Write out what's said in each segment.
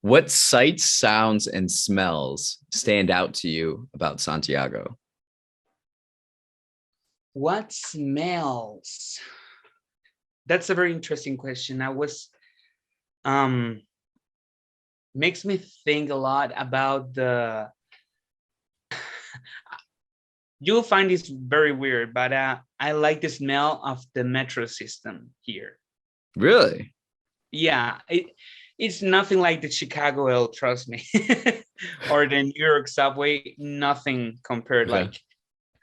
What sights, sounds, and smells stand out to you about Santiago? What smells? That's a very interesting question. I was um makes me think a lot about the you'll find this very weird, but I like the smell of the metro system here. Really? Yeah, it's nothing like the Chicago L, trust me, or the New York subway. Nothing compared. Okay. Like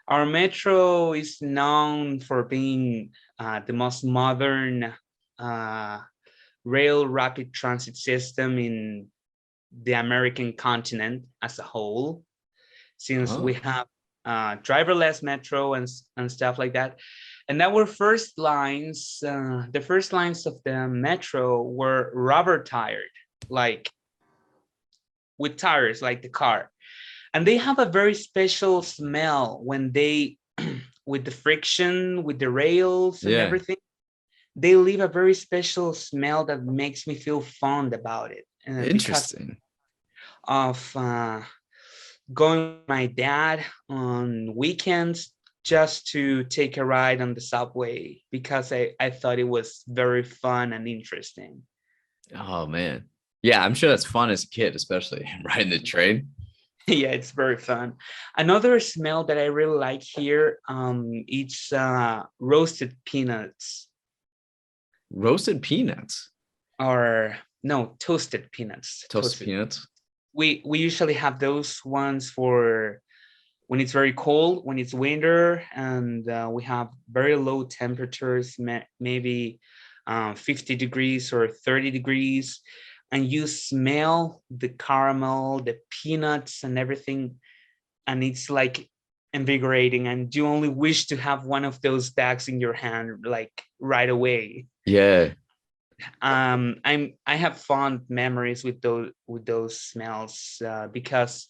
our metro is known for being the most modern uh, rail rapid transit system in the American continent as a whole, since we Oh. have driverless metro and stuff like that. And our first lines, the first lines of the metro were rubber tired, like with tires, like the car. And they have a very special smell when they, with the friction, with the rails and Yeah. everything, they leave a very special smell that makes me feel fond about it. Because Interesting. of going with my dad on weekends just to take a ride on the subway because I thought it was very fun and interesting. Oh man. Yeah, I'm sure that's fun as a kid, especially riding the train. Yeah, it's very fun. Another smell that I really like here, it's roasted peanuts, Roasted peanuts. or no, toasted peanuts. Toasted Toasted. peanuts. We usually have those ones for when it's very cold, when it's winter, and we have very low temperatures, maybe 50 degrees or 30 degrees, and you smell the caramel, the peanuts, and everything, and it's like invigorating, and you only wish to have one of those bags in your hand like right away. Yeah. I have fond memories with those smells because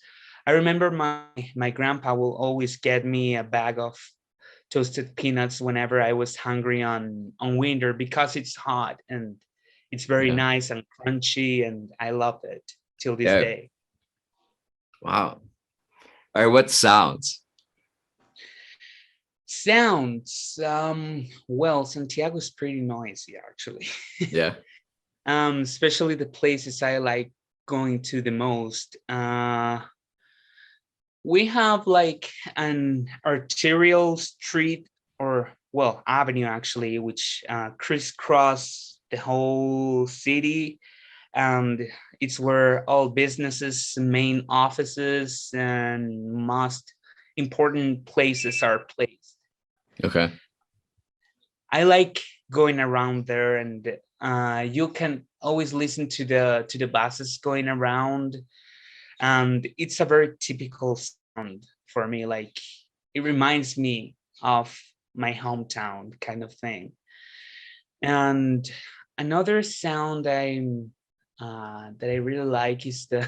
I remember my grandpa will always get me a bag of toasted peanuts whenever I was hungry on winter because it's hot and it's very Yeah. nice and crunchy, and I love it till this Yeah. day. Wow. All right. What sounds? Sounds, well, Santiago is pretty noisy actually. Yeah. Especially the places I like going to the most. We have like an arterial street, or well, avenue actually, which crisscross the whole city, and it's where all businesses, main offices, and most important places are placed. Okay. I like going around there, and you can always listen to the buses going around, and it's a very typical sound for me. Like it reminds me of my hometown kind of thing. And another sound that I really like is the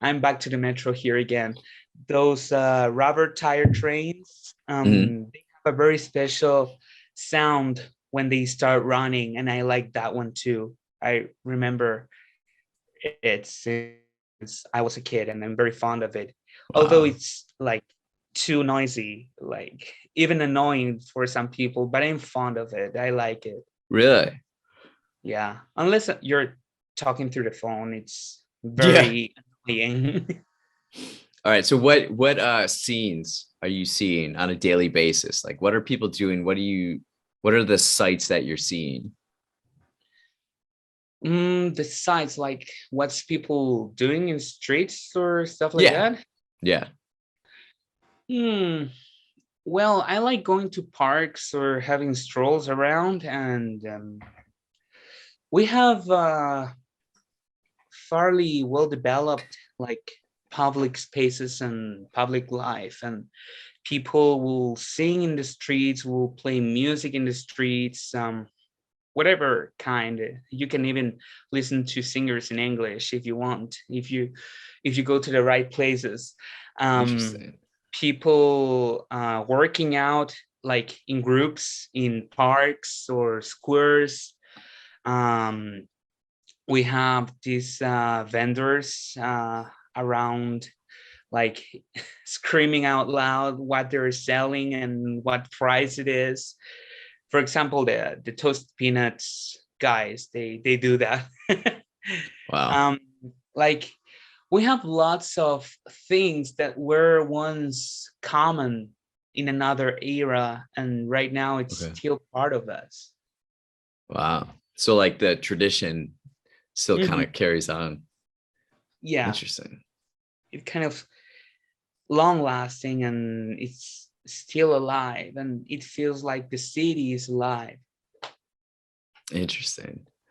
I'm back to the metro here again. Those rubber tire trains, Mhm. they have a very special sound when they start running, and I like that one too. I remember it since I was a kid, and I'm very fond of it. Although Wow. it's like too noisy, like even annoying for some people, but I'm fond of it. I like it. Really? Yeah, unless you're talking through the phone, it's Yeah. very annoying. All right. So what scenes are you seeing on a daily basis? Like what are people doing? What are the sights that you're seeing? The sights, like what's people doing in streets or stuff like Yeah. that. Yeah. Hmm. Well, I like going to parks or having strolls around, and we have fairly well developed like public spaces and public life, and people will sing in the streets, will play music in the streets, whatever kind. You can even listen to singers in English if you want, if you go to the right places. um Interesting. People working out like in groups in parks or squares, um We have these vendors around, like screaming out loud what they're selling and what price it is. For example, the toasted peanuts guys, they do that. Wow. um, like we have lots of things that were once common in another era, and right now it's Okay. still part of us. Wow. So like the tradition still kind Mhm. of carries on. Yeah, Interesting. it kind of long lasting, and it's still alive, and it feels like the city is alive. Interesting.